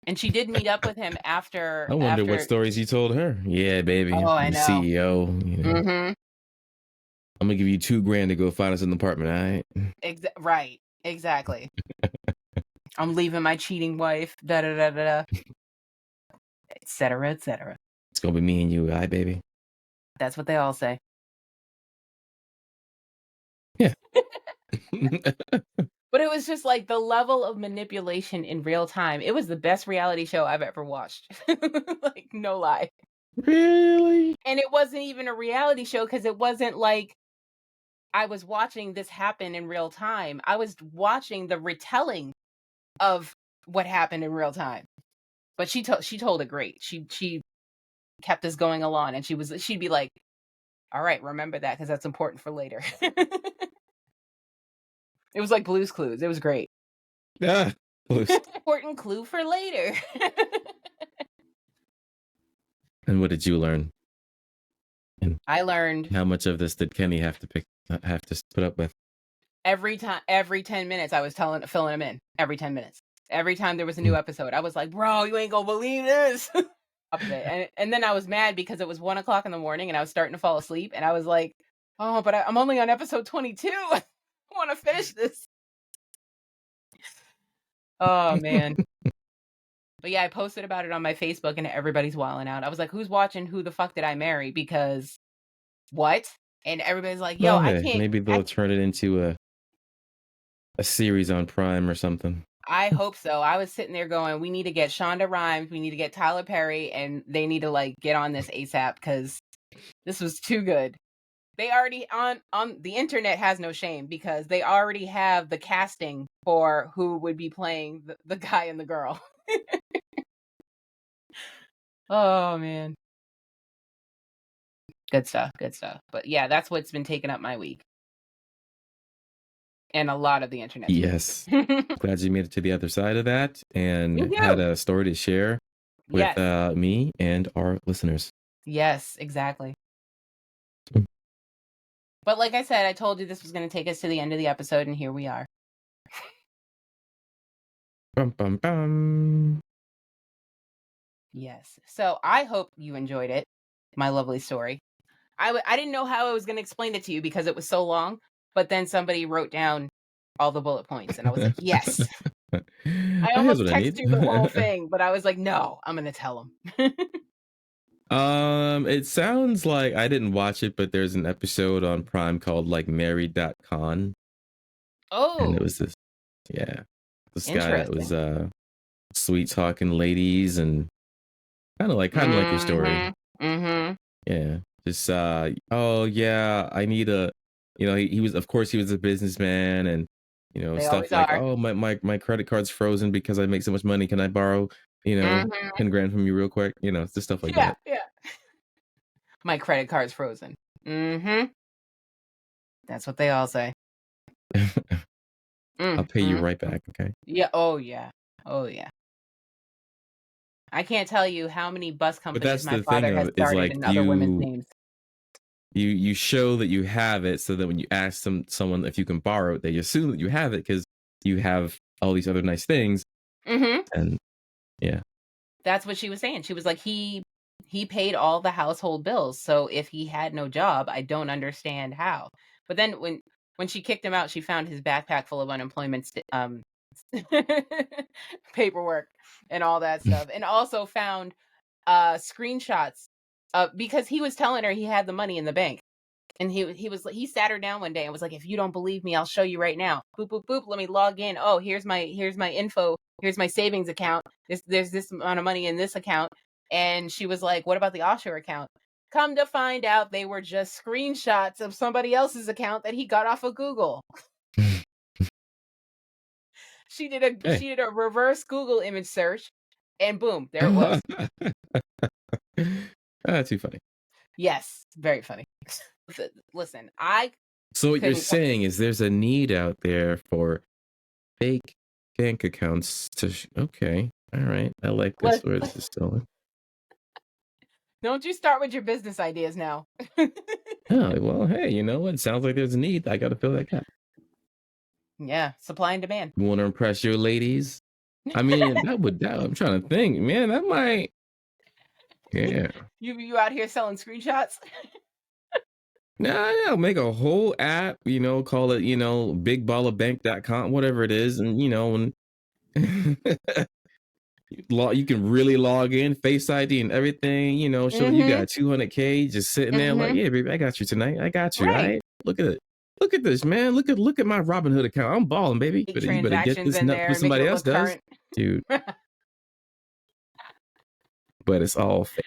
And she did meet up with him after.
I wonder what stories you told her. Yeah, baby.
Oh, I know.
CEO. You know.
Mm-hmm.
I'm going to give you $2,000 to go find us an apartment, all right?
Right. Exactly. I'm leaving my cheating wife, et cetera, et cetera.
It's going to be me and you, all right, baby?
That's what they all say.
Yeah.
But it was just like the level of manipulation in real time. It was the best reality show I've ever watched. Like, no lie.
Really?
And it wasn't even a reality show because it wasn't like I was watching this happen in real time. I was watching the retelling of what happened in real time. But she told it great. She kept us going along, and she'd be like, all right, remember that because that's important for later. It was like Blue's Clues. It was great.
Yeah.
Important clue for later.
And what did you learn? And
I learned
how much of this did Kenny have to put up with?
every 10 minutes I was filling him in. Every 10 minutes. Every time there was a new episode, I was like, bro, you ain't gonna believe this. And then I was mad because it was 1:00 in the morning and I was starting to fall asleep, and I was like, oh, but I'm only on episode 22. I want to finish this. Oh man. But yeah, I posted about it on my Facebook and everybody's wilding out. I was like, who's watching Who the Fuck Did I Marry? Because what? And everybody's like, yo,
Well,
I
hey,
can't.
maybe they'll turn it into a series on Prime or something.
I hope so. I was sitting there going, we need to get Shonda Rhimes, we need to get Tyler Perry, and they need to like get on this ASAP because this was too good. They already on the internet has no shame because they already have the casting for who would be playing the guy and the girl. Oh man. Good stuff, good stuff. But yeah, that's what's been taking up my week. And a lot of the internet.
Yes. Glad you made it to the other side of that and had a story to share with me and our listeners.
Yes, exactly. But like I said, I told you this was going to take us to the end of the episode, and here we are.
Bum, bum, bum.
Yes. So I hope you enjoyed it, my lovely story. I didn't know how I was going to explain it to you because it was so long, but then somebody wrote down all the bullet points, and I was like, yes. I almost texted you the whole thing, but I was like, no, I'm going to tell them.
It sounds like I didn't watch it, but there's an episode on Prime called like Married.con.
Oh.
And it was this guy that was sweet talking ladies and kind of like your story.
Mm-hmm.
Yeah. Just oh yeah, I need a he was a businessman and
They
stuff like
are.
oh my credit card's frozen because I make so much money. Can I borrow 10 grand from you real quick? Just stuff like that.
Yeah. My credit card's frozen. Mm-hmm. That's what they all say.
I'll pay you right back, okay?
Yeah. Oh yeah. I can't tell you how many bus companies my father has started in other women's names.
You show that you have it so that when you ask someone if you can borrow it, they assume that you have it because you have all these other nice things.
Mm-hmm.
And yeah.
That's what she was saying. She was like, he paid all the household bills. So if he had no job, I don't understand how. But then when she kicked him out, she found his backpack full of unemployment paperwork and all that stuff. And also found screenshots because he was telling her he had the money in the bank. And he sat her down one day and was like, if you don't believe me, I'll show you right now. Boop, boop, boop. Let me log in. Oh, here's my info. Here's my savings account. There's this amount of money in this account. And she was like, what about the offshore account? Come to find out, they were just screenshots of somebody else's account that he got off of Google. She did a reverse Google image search, and boom, there it was.
Too funny.
Yes, very funny. Listen,
So what you're saying is there's a need out there for fake bank accounts okay, all right, I like this where this is going.
Don't you start with your business ideas now.
Oh, well, hey, you know what? Sounds like there's a need. I got to fill that gap.
Yeah, supply and demand.
You want to impress your ladies? I mean, I'm trying to think, man, that might, yeah.
You out here selling screenshots?
No, make a whole app, call it, bigballabank.com, whatever it is. And, you can really log in, Face ID and everything, show you got 200K just sitting there like, yeah, baby, I got you tonight. I got you. Right. All right. Look at it. Look at this, man. Look at my Robinhood account. I'm balling, baby. You better get this nut before somebody else does. Current. Dude. But it's all fake.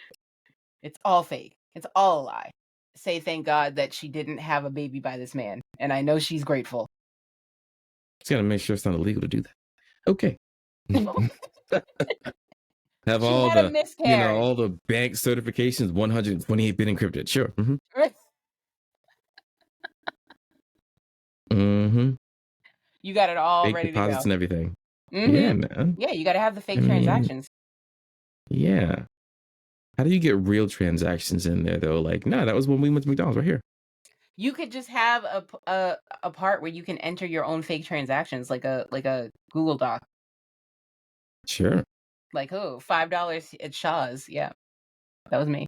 It's all fake. It's all a lie. Say thank God that she didn't have a baby by this man. And I know she's grateful.
Just got to make sure it's not illegal to do that. Okay. Have all the all the bank certifications 128-bit encrypted. Sure.
You got it all
fake
ready to go.
Deposits and everything. Yeah, man.
Yeah, you got to have the fake transactions.
Yeah. How do you get real transactions in there though? Like, no, that was when we went to McDonald's right here. You
could just have a part where you can enter your own fake transactions, like a Google Doc.
Sure.
Like, $5 at Shaw's. Yeah, that was me.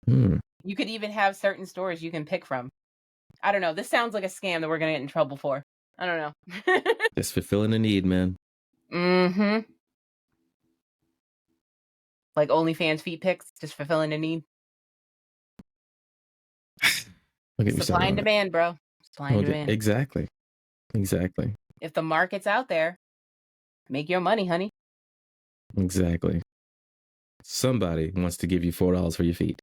You could even have certain stores you can pick from. I don't know. This sounds like a scam that we're gonna get in trouble for. I don't know.
Just fulfilling a need, man.
Like OnlyFans feet pics, just fulfilling a need. Supply and demand, bro. Supply and demand.
Exactly.
If the market's out there, make your money, honey.
Exactly. Somebody wants to give you $4 for your feet.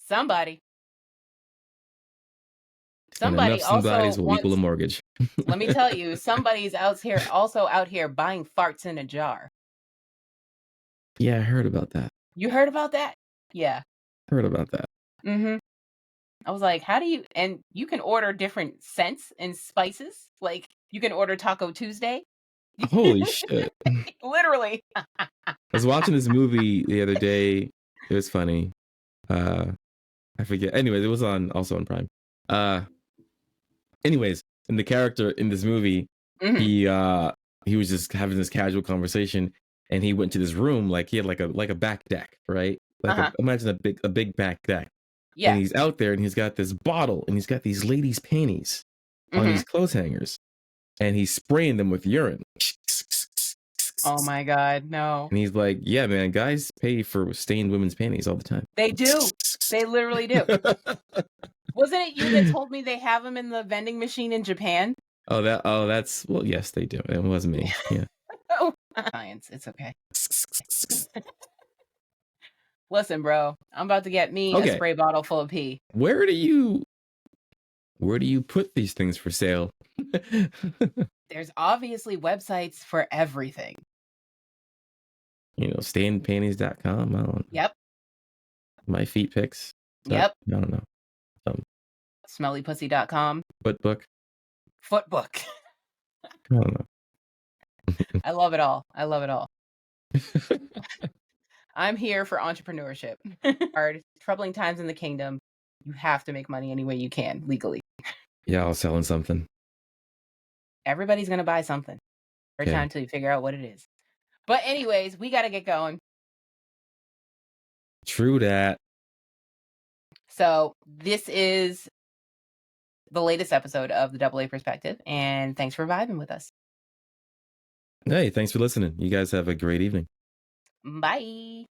Somebody
And enough somebodies will equal a mortgage.
Let me tell you, somebody's out here buying farts in a jar.
Yeah, I heard about that.
You heard about that? Yeah.
Heard about that.
Mm-hmm. I was like, how do you, and you can order different scents and spices. Like, you can order Taco Tuesday.
Holy shit.
Literally.
I was watching this movie the other day. It was funny. I forget. Anyways, it was also on Prime. Anyways, and the character in this movie, he was just having this casual conversation, and he went to this room, like he had like a back deck, right? Like imagine a big back deck.
Yeah.
And he's out there, and he's got this bottle, and he's got these ladies' panties on these clothes hangers, and he's spraying them with urine.
Oh my God, no.
And he's like, yeah, man, guys pay for stained women's panties all the time.
They do. They literally do. Wasn't it you that told me they have them in the vending machine in Japan?
That's, well, yes, they do. It wasn't me. Yeah.
Oh, science. It's okay. Listen, bro, I'm about to get me a spray bottle full of pee.
Where do you put these things for sale?
There's obviously websites for everything.
Stainedpanties.com. I don't know.
Yep.
My feet pics.
Yep.
I don't know.
Smellypussy.com.
Footbook.
Footbook.
I don't know.
I love it all. I'm here for entrepreneurship. Hard, troubling times in the kingdom. You have to make money any way you can, legally.
Yeah, I was selling something.
Everybody's going to buy something. Every time until you figure out what it is. But anyways, we got to get going.
True that.
So this is the latest episode of the AA Perspective. And thanks for vibing with us.
Hey, thanks for listening. You guys have a great evening.
Bye.